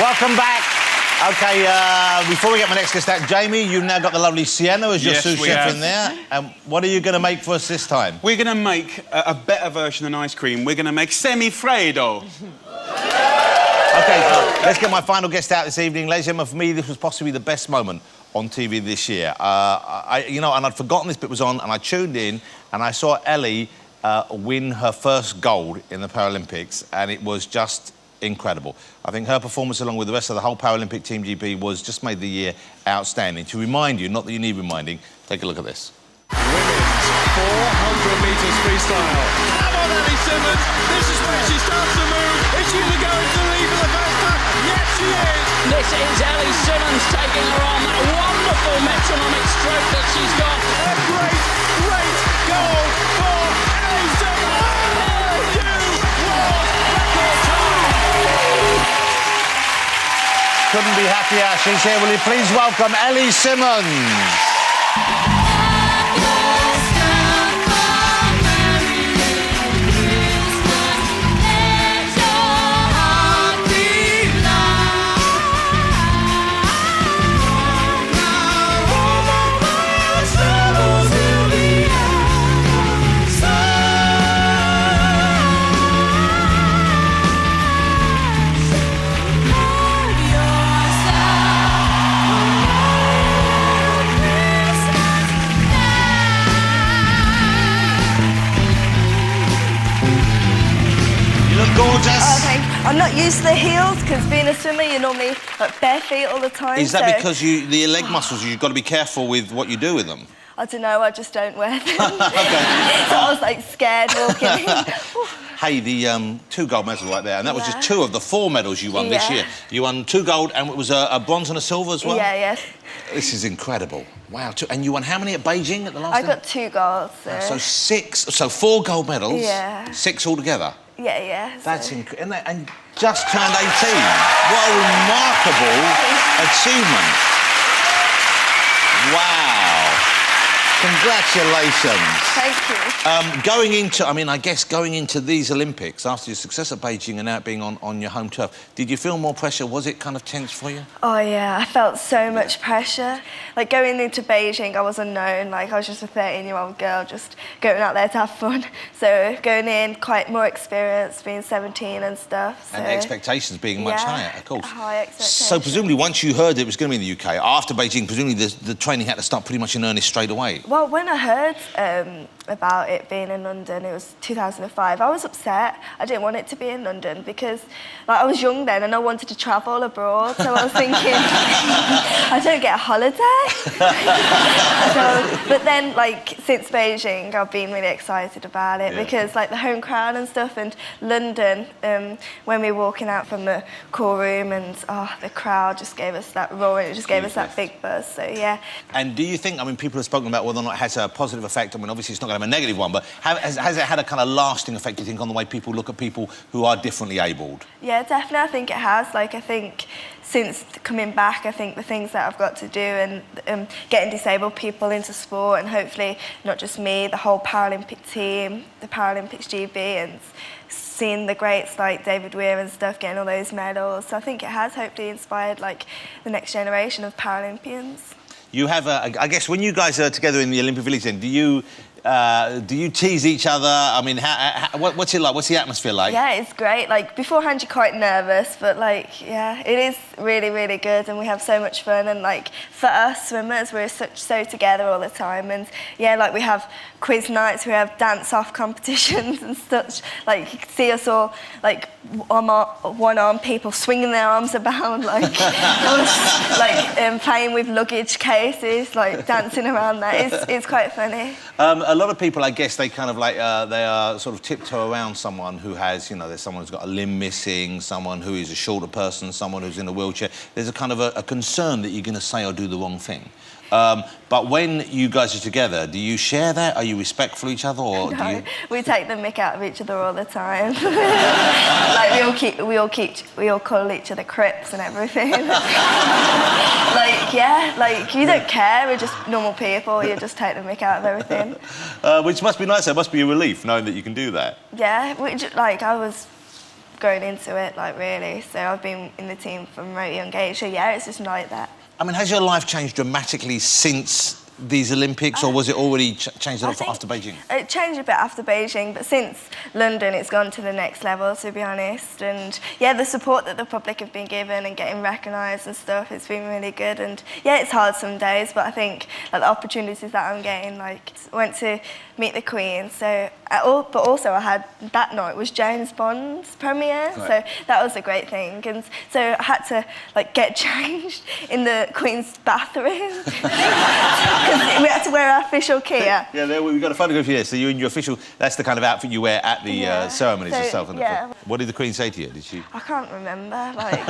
Welcome back. OK, before we get my next guest out, Jamie, you've now got the lovely Sienna as your sous chef in there. What are you going to make for us this time? We're going to make a better version than ice cream. We're going to make semi-Fredo. OK, let's get my final guest out this evening. Ladies and gentlemen, for me, this was possibly the best moment on TV this year. You know, and I'd forgotten this bit was on, and I tuned in, and I saw Ellie win her first gold in the Paralympics, and it was just incredible. I think her performance, along with the rest of the whole Paralympic Team GB, was just made the year outstanding. To remind you, not that you need reminding, take a look at this. Women's 400 metres freestyle. Come on, Ellie Simmonds. This is where she starts to move. Is she going to the lead for the first time? Yes, she is. This is Ellie Simmonds taking her on. That wonderful metronomic stroke that she's got. A great, great goal for Ellie Simmonds. Couldn't be happier. She's here. Will you please welcome Ellie Simmonds? Gorgeous. Okay. I'm not used to the heels because being a swimmer, you're normally like bare feet all the time. Is that because the leg muscles, you've got to be careful with what you do with them? I don't know, I just don't wear them. OK. So I was like scared walking in. Hey, the 2 gold medals right there, and that was just 2 of the 4 medals you won this year. You won 2 gold, and it was a bronze and a silver as well? Yeah. This is incredible. Wow. And you won how many at Beijing at the last I got 2 golds. So 6, so 4 gold medals? Yeah. 6 altogether? Yeah. That's incredible. And just turned 18. What a remarkable achievement. Wow. Congratulations. Thank you. Going into, I guess going into these Olympics, after your success at Beijing and now it being on your home turf, did you feel more pressure? Was it kind of tense for you? Oh, yeah, I felt so much pressure. Like, going into Beijing, I was unknown. Like, I was just a 13-year-old girl just going out there to have fun. So going in, quite more experienced, being 17 and stuff. So. And the expectations being much higher, of course. High expectations. So presumably, once you heard it was going to be in the UK, after Beijing, presumably the training had to start pretty much in earnest straight away. Well, when I heard about it being in London, it was 2005, I was upset. I didn't want it to be in London because like, I was young then and I wanted to travel abroad, so I was thinking, I don't get a holiday. But then, like, since Beijing, I've been really excited about it because, like, the home crowd and stuff, and London, when we were walking out from the call room and, the crowd just gave us that roar, and it just gave us that big buzz, so, yeah. And do you think, people have spoken about whether or not it has a positive effect, obviously it's not going to have a negative one, but has it had a kind of lasting effect, do you think, on the way people look at people who are differently abled? Yeah, definitely, I think it has. Like, I think since coming back, I think the things that I've got to do and getting disabled people into sport, and hopefully not just me, the whole Paralympic team, the Paralympics GB, and seeing the greats like David Weir and stuff getting all those medals. So I think it has hopefully inspired, like, the next generation of Paralympians. You have, I guess, when you guys are together in the Olympic Village, then, do you tease each other? What's it like? What's the atmosphere like? Yeah, it's great. Like, beforehand, you're quite nervous, but, like, yeah, it is really, really good, and we have so much fun. And, like, for us swimmers, we're so together all the time. And, yeah, like, we have quiz nights, we have dance-off competitions and such. Like, you can see us all, like, one-arm people swinging their arms about, like, playing with luggage cases, like, dancing around that. It's quite funny. A lot of people, I guess, they kind of like, they are sort of tiptoe around someone who has, there's someone who's got a limb missing, someone who is a shorter person, someone who's in a wheelchair. There's a kind of a concern that you're going to say or do the wrong thing. But when you guys are together, do you share that? Are you respectful of each other, or no, do you? We take the mick out of each other all the time. Like, we all call each other Crips and everything. Like, yeah, like, you don't care. We're just normal people. You just take the mick out of everything. Which must be nice. It must be a relief knowing that you can do that. Yeah, I was grown into it, like, really. So I've been in the team from a very young age. So, yeah, it's just like that. I mean, has your life changed dramatically since these Olympics, or was it already changed a lot after Beijing? It changed a bit after Beijing, but since London, it's gone to the next level, to be honest. And, yeah, the support that the public have been given and getting recognised and stuff, it's been really good. And, yeah, it's hard some days, but I think like, the opportunities that I'm getting, like, went to meet the Queen, so... but also I had, that night was James Bond's premiere, so that was a great thing. And so I had to, like, get changed in the Queen's bathroom. We had to wear our official kit. Yeah, there we got a photograph here. So you're in your official... That's the kind of outfit you wear at the ceremonies itself. What did the Queen say to you? Did she... I can't remember, like...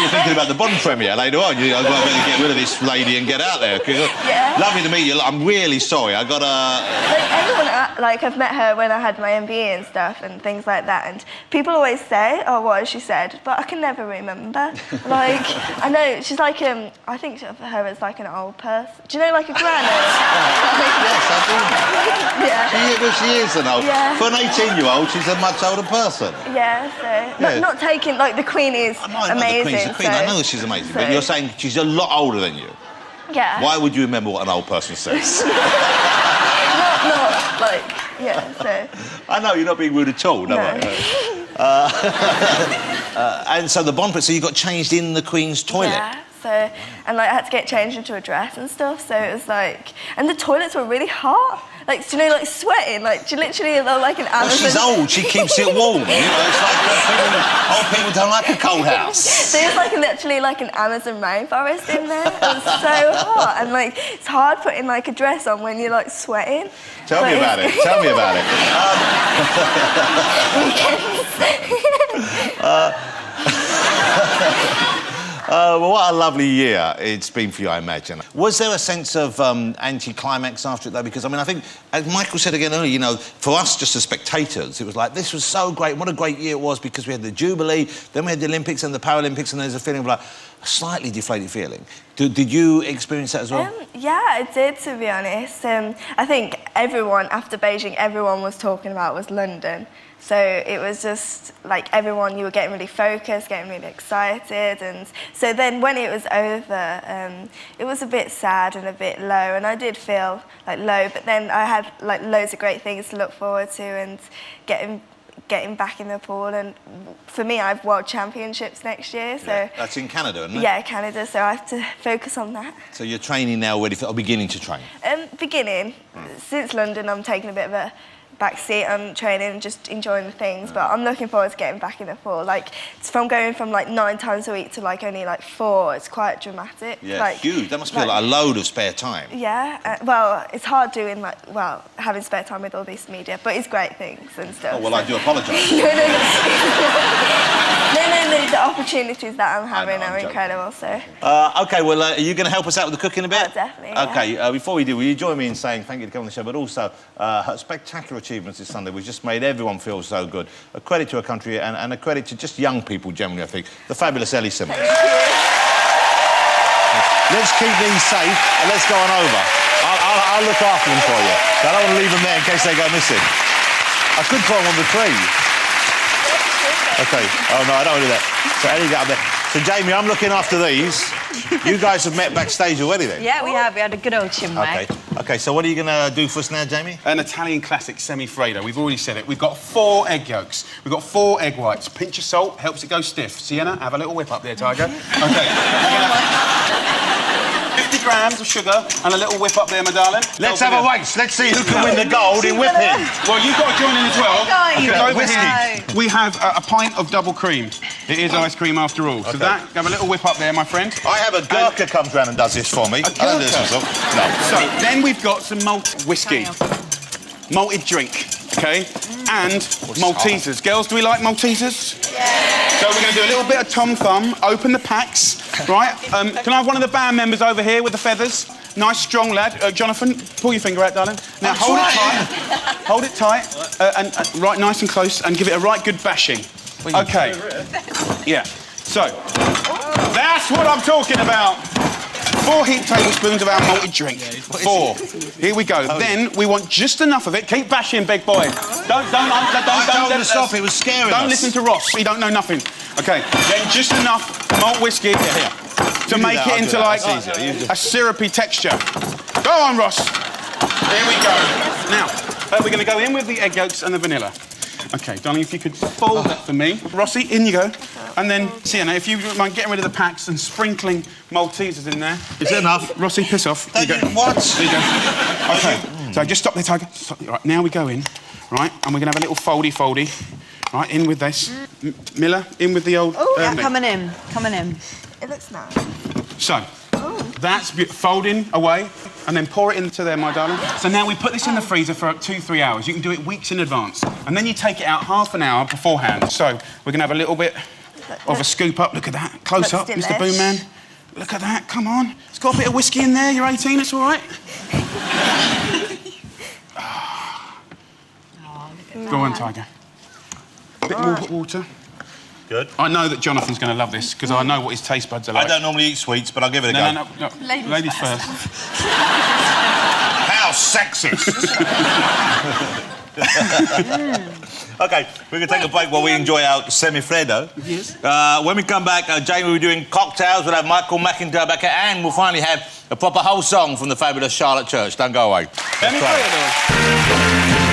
You're thinking about the Bond premiere later on. I've got to really get rid of this lady and get out there. Yeah. Lovely to meet you. I'm really sorry. I got Like, everyone, like, I've met her when I had my MBA and stuff and things like that, and people always say, oh, what has she said? But I can never remember. Like, I know, she's like, I think of her as like an old person. Do you know, like a granny? Yes, I do. Yeah. She is an old... Yeah. For an 18-year-old, she's a much older person. Yeah, so... Not taking... Like, the Queen is amazing. The Queen, I know she's amazing, but you're saying she's a lot older than you. Yeah. Why would you remember what an old person says? not like, yeah, so... I know, you're not being rude at all, no. And so the Bond... So you got changed in the Queen's toilet? Yeah, so... And, like, I had to get changed into a dress and stuff, so it was like... And the toilets were really hot. Like, do you know, like, sweating? Like, she literally looked like an Amazon... Well, she's old, she keeps it warm, you know, it's like old people don't like a cold house. So it's like literally like an Amazon rainforest in there. It was so hot, and, like, it's hard putting, like, a dress on when you're, like, sweating. Tell me about it, tell me about it. Well, what a lovely year it's been for you, I imagine. Was there a sense of anti-climax after it, though? Because, I mean, I think, as Michael said again earlier, you know, for us, just as spectators, it was like, this was so great, what a great year it was, because we had the Jubilee, then we had the Olympics and the Paralympics, and there's a feeling of, like, a slightly deflated feeling. Did you experience that as well? Yeah, I did, to be honest. I think everyone, after Beijing, everyone was talking about was London. So it was just, like, everyone, you were getting really focused, getting really excited, and so then when it was over, it was a bit sad and a bit low, and I did feel, like, low, but then I had, like, loads of great things to look forward to, and getting back in the pool, and for me, I have World Championships next year, so... Yeah, that's in Canada, isn't it? Yeah, Canada, so I have to focus on that. So you're training now already, or beginning to train? Beginning. Since London, I'm taking a bit of a backseat. I'm training and just enjoying the things, but I'm looking forward to getting back in the pool. Like, it's from going from, like, 9 times a week to, like, only, like, 4. It's quite dramatic. Yeah, like, huge. That must be like a load of spare time. Yeah. Well, it's hard doing, like, well, having spare time with all this media, but it's great things and stuff. Oh, well, I do apologise. No, the opportunities that I'm having are incredible, so... OK, well, are you going to help us out with the cooking a bit? Oh, definitely, yeah. OK, before we do, will you join me in saying thank you to come on the show, but also her spectacular achievements this Sunday, which just made everyone feel so good. A credit to her country and a credit to just young people generally, I think. The fabulous Ellie Simmonds. Let's keep these safe and let's go on over. I'll look after them for you. I don't want to leave them there in case they go missing. I could put them on the tree. OK. Oh, no, I don't want to do that. So, Ellie, get up there. So, Jamie, I'm looking after these. You guys have met backstage already, then? Yeah, we have. We had a good old chinwag. OK, so what are you going to do for us now, Jamie? An Italian classic semi-freddo. We've already said it. We've got 4 egg yolks. We've got 4 egg whites. Pinch of salt helps it go stiff. Sienna, have a little whip up there, Tiger. OK. 50 grams of sugar and a little whip up there, my darling. Let's have a race. Let's see who can win the gold in whipping. Well, you've got to join in as well. No, over here. We have a pint of double cream. It is ice cream after all. So that, have a little whip up there, my friend. I have a Gurkha comes round and does this for me. A I don't do this Gurkha? myself. No. So then we've got some malted whiskey, malted drink, OK, and Maltesers. Girls, do we like Maltesers? Yeah. So we're going to do a little bit of Tom Thumb, open the packs, right? Can I have one of the band members over here with the feathers? Nice, strong lad. Jonathan, pull your finger out, darling. Now hold it tight. Hold it tight, and right nice and close, and give it a right good bashing. OK. Yeah. So, that's what I'm talking about. 4 heaped tablespoons of our malted drink. 4. Here we go. Then we want just enough of it. Keep bashing, big boy. Don't stop. It was scary. Don't listen to Ross. He don't know nothing. Okay. Then just enough malt whiskey to make it into like a syrupy texture. Go on, Ross. Here we go. Now, we're going to go in with the egg yolks and the vanilla. OK, darling, if you could fold that for me. Rossi, in you go. And then, Sienna, if you wouldn't mind getting rid of the packs and sprinkling Maltesers in there. Is it enough? Rossi, piss off. There you go. What? There you go. OK, so just stop there, Tiger. Stop. Right, now we go in, right, and we're going to have a little foldy. Right, in with this. Miller, in with the old... coming in. It looks nice. So, that's folding away, and then pour it into there, my darling. So now we put this in the freezer for 2-3 hours. You can do it weeks in advance. And then you take it out half an hour beforehand. So we're going to have a little bit of a scoop up. Look at that. Close up, Mr. Boomman. Look at that. Come on. It's got a bit of whiskey in there. You're 18. It's all right. Go on, Tiger. A bit more water. Good. I know that Jonathan's going to love this, because I know what his taste buds are like. I don't normally eat sweets, but I'll give it a go. No. Ladies first. How sexist! OK, we're going to take a break while we enjoy our semifredo. Yes. When we come back, Jamie will be doing cocktails. We'll have Michael McIntyre back, and we'll finally have a proper whole song from the fabulous Charlotte Church. Don't go away. Semifredo.